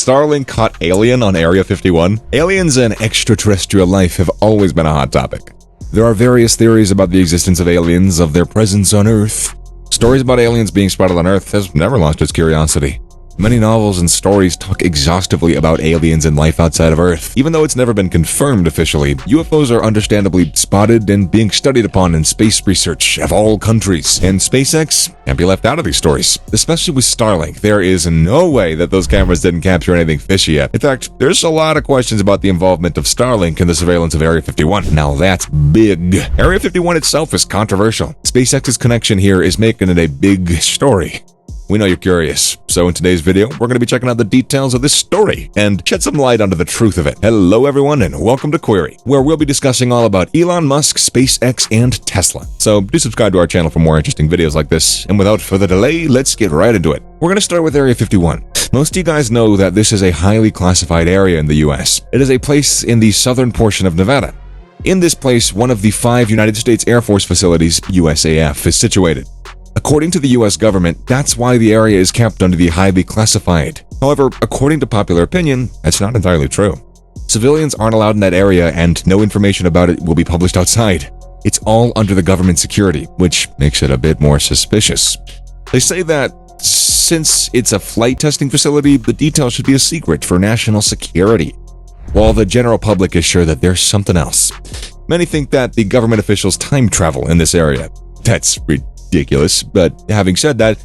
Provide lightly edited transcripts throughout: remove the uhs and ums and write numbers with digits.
Starlink caught alien on Area 51? Aliens and extraterrestrial life have always been a hot topic. There are various theories about the existence of aliens, of their presence on Earth. Stories about aliens being spotted on Earth has never lost its curiosity. Many novels and stories talk exhaustively about aliens and life outside of Earth. Even though it's never been confirmed officially, UFOs are understandably spotted and being studied upon in space research of all countries, and SpaceX can't be left out of these stories. Especially with Starlink, there is no way that those cameras didn't capture anything fishy yet. In fact, there's a lot of questions about the involvement of Starlink in the surveillance of Area 51. Now that's big. Area 51 itself is controversial. SpaceX's connection here is making it a big story. We know you're curious, so in today's video, we're going to be checking out the details of this story and shed some light onto the truth of it. Hello everyone and welcome to Query, where we'll be discussing all about Elon Musk, SpaceX, and Tesla. So do subscribe to our channel for more interesting videos like this, and without further delay, let's get right into it. We're going to start with Area 51. Most of you guys know that this is a highly classified area in the US. It is a place in the southern portion of Nevada. In this place, one of the 5 United States Air Force facilities, USAF, is situated. According to the US government, that's why the area is kept under the highly classified. However, according to popular opinion, that's not entirely true. Civilians aren't allowed in that area and no information about it will be published outside. It's all under the government security, which makes it a bit more suspicious. They say that since it's a flight testing facility, the details should be a secret for national security, while the general public is sure that there's something else. Many think that the government officials time travel in this area. That's ridiculous, but having said that,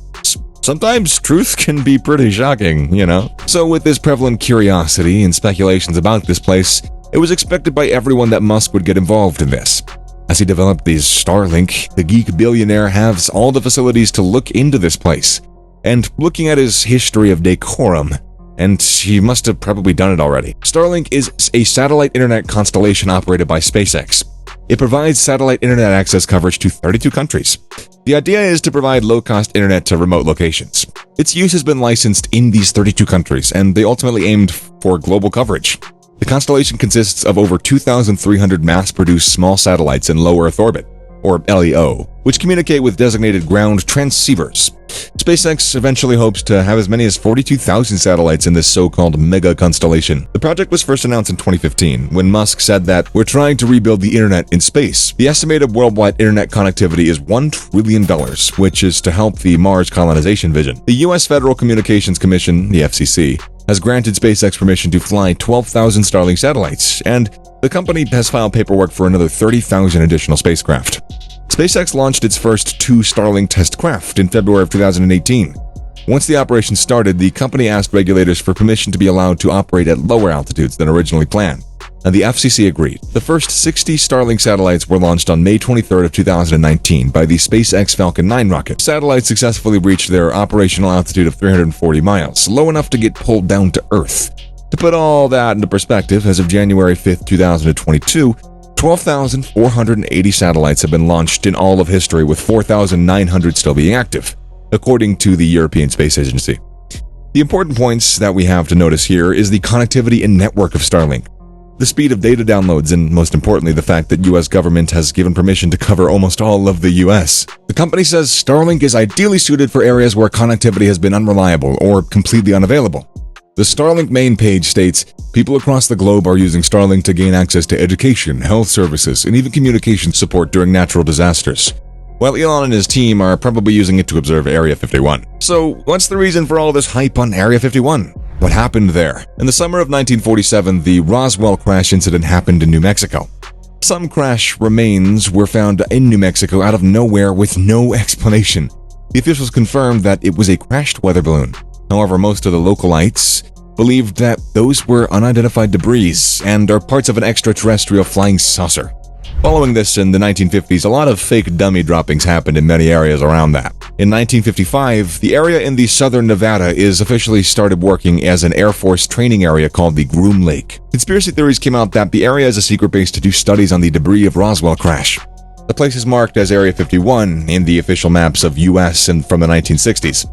sometimes truth can be pretty shocking, you know? So with this prevalent curiosity and speculations about this place, it was expected by everyone that Musk would get involved in this. As he developed these Starlink, the geek billionaire has all the facilities to look into this place. And looking at his history of decorum, and he must have probably done it already. Starlink is a satellite internet constellation operated by SpaceX. It provides satellite internet access coverage to 32 countries. The idea is to provide low-cost internet to remote locations. Its use has been licensed in these 32 countries, and they ultimately aimed for global coverage. The constellation consists of over 2,300 mass-produced small satellites in low Earth orbit, or LEO, which communicate with designated ground transceivers. SpaceX eventually hopes to have as many as 42,000 satellites in this so-called mega constellation. The project was first announced in 2015, when Musk said that we're trying to rebuild the internet in space. The estimated worldwide internet connectivity is $1 trillion, which is to help the Mars colonization vision. The U.S. Federal Communications Commission, the FCC, has granted SpaceX permission to fly 12,000 Starlink satellites, and the company has filed paperwork for another 30,000 additional spacecraft. SpaceX launched its first 2 Starlink test craft in February of 2018. Once the operation started, the company asked regulators for permission to be allowed to operate at lower altitudes than originally planned, and the FCC agreed. The first 60 Starlink satellites were launched on May 23rd of 2019 by the SpaceX Falcon 9 rocket. Satellites successfully reached their operational altitude of 340 miles, low enough to get pulled down to Earth. To put all that into perspective, as of January 5th, 2022, 12,480 satellites have been launched in all of history, with 4,900 still being active, according to the European Space Agency. The important points that we have to notice here is the connectivity and network of Starlink, the speed of data downloads, and most importantly, the fact that U.S. government has given permission to cover almost all of the U.S. The company says Starlink is ideally suited for areas where connectivity has been unreliable or completely unavailable. The Starlink main page states, people across the globe are using Starlink to gain access to education, health services, and even communication support during natural disasters, while Elon and his team are probably using it to observe Area 51. So, what's the reason for all this hype on Area 51? What happened there? In the summer of 1947, the Roswell crash incident happened in New Mexico. Some crash remains were found in New Mexico out of nowhere with no explanation. The officials confirmed that it was a crashed weather balloon. However, most of the localites believed that those were unidentified debris and are parts of an extraterrestrial flying saucer. Following this, in the 1950s, a lot of fake dummy droppings happened in many areas around that. In 1955, the area in the southern Nevada is officially started working as an Air Force training area called the Groom Lake. Conspiracy theories came out that the area is a secret base to do studies on the debris of Roswell crash. The place is marked as Area 51 in the official maps of US and from the 1960s.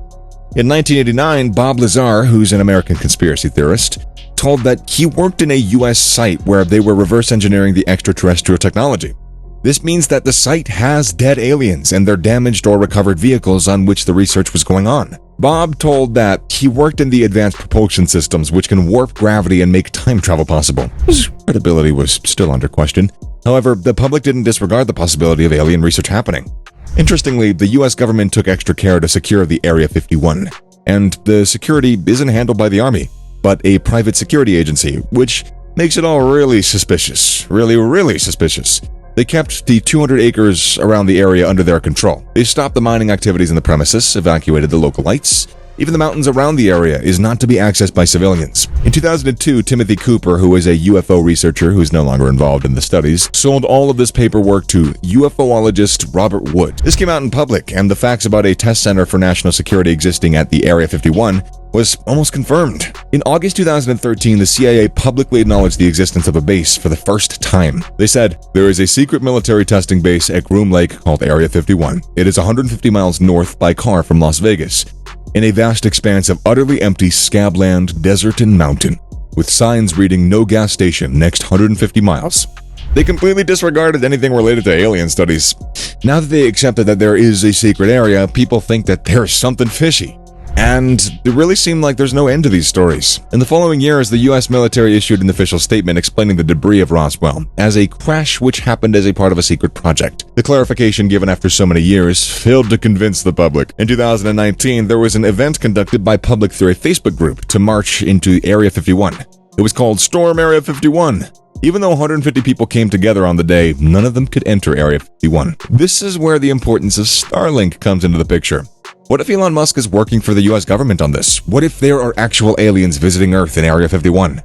In 1989, Bob Lazar, who's an American conspiracy theorist, told that he worked in a US site where they were reverse engineering the extraterrestrial technology. This means that the site has dead aliens and their damaged or recovered vehicles on which the research was going on. Bob told that he worked in the advanced propulsion systems which can warp gravity and make time travel possible. His credibility was still under question. However, the public didn't disregard the possibility of alien research happening. Interestingly, the US government took extra care to secure the Area 51, and the security isn't handled by the Army, but a private security agency, which makes it all really suspicious. Really suspicious. They kept the 200 acres around the area under their control. They stopped the mining activities in the premises, evacuated the local lights. Even the mountains around the area is not to be accessed by civilians. In 2002, Timothy Cooper, who is a UFO researcher who's no longer involved in the studies, sold all of this paperwork to UFOologist Robert Wood. This came out in public, and the facts about a test center for national security existing at the Area 51 was almost confirmed. In August 2013, the CIA publicly acknowledged the existence of a base for the first time. They said, "There is a secret military testing base at Groom Lake called Area 51. It is 150 miles north by car from Las Vegas, in a vast expanse of utterly empty scabland, desert, and mountain, with signs reading no gas station next 150 miles. They completely disregarded anything related to alien studies. Now that they accepted that there is a secret area, people think that there's something fishy. And it really seemed like there's no end to these stories. In the following years, the US military issued an official statement explaining the debris of Roswell as a crash which happened as a part of a secret project. The clarification given after so many years failed to convince the public. In 2019, there was an event conducted by public through a Facebook group to march into Area 51. It was called Storm Area 51. Even though 150 people came together on the day, none of them could enter Area 51. This is where the importance of Starlink comes into the picture. What if Elon Musk is working for the US government on this? What if there are actual aliens visiting Earth in Area 51?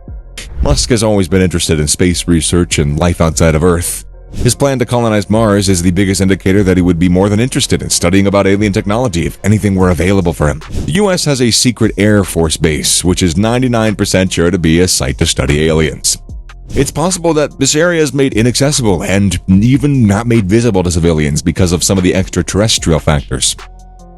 Musk has always been interested in space research and life outside of Earth. His plan to colonize Mars is the biggest indicator that he would be more than interested in studying about alien technology if anything were available for him. The US has a secret Air Force base, which is 99% sure to be a site to study aliens. It's possible that this area is made inaccessible and even not made visible to civilians because of some of the extraterrestrial factors.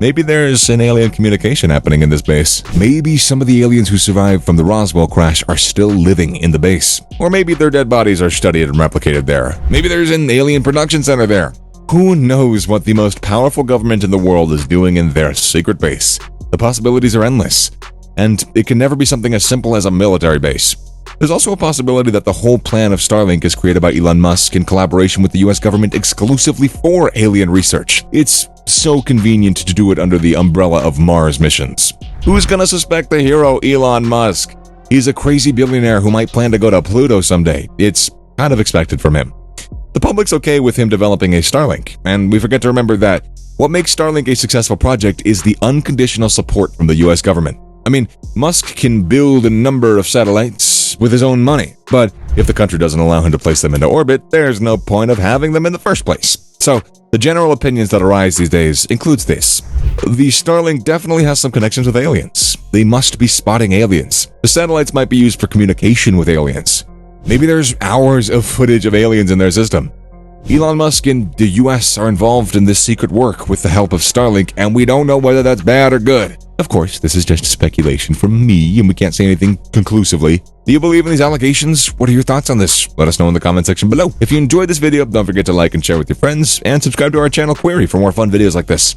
Maybe there's an alien communication happening in this base. Maybe some of the aliens who survived from the Roswell crash are still living in the base. Or maybe their dead bodies are studied and replicated there. Maybe there's an alien production center there. Who knows what the most powerful government in the world is doing in their secret base? The possibilities are endless. And it can never be something as simple as a military base. There's also a possibility that the whole plan of Starlink is created by Elon Musk in collaboration with the US government exclusively for alien research. It's so convenient to do it under the umbrella of Mars missions. Who's gonna suspect the hero Elon Musk? He's a crazy billionaire who might plan to go to Pluto someday. It's kind of expected from him. The public's okay with him developing a Starlink, and we forget to remember that what makes Starlink a successful project is the unconditional support from the US government. I mean, Musk can build a number of satellites with his own money, but if the country doesn't allow him to place them into orbit, there's no point of having them in the first place. So, the general opinions that arise these days includes this. The Starlink definitely has some connections with aliens. They must be spotting aliens. The satellites might be used for communication with aliens. Maybe there's hours of footage of aliens in their system. Elon Musk and the US are involved in this secret work with the help of Starlink, and we don't know whether that's bad or good. Of course, this is just speculation from me, and we can't say anything conclusively. Do you believe in these allegations? What are your thoughts on this? Let us know in the comment section below. If you enjoyed this video, don't forget to like and share with your friends, and subscribe to our channel Query for more fun videos like this.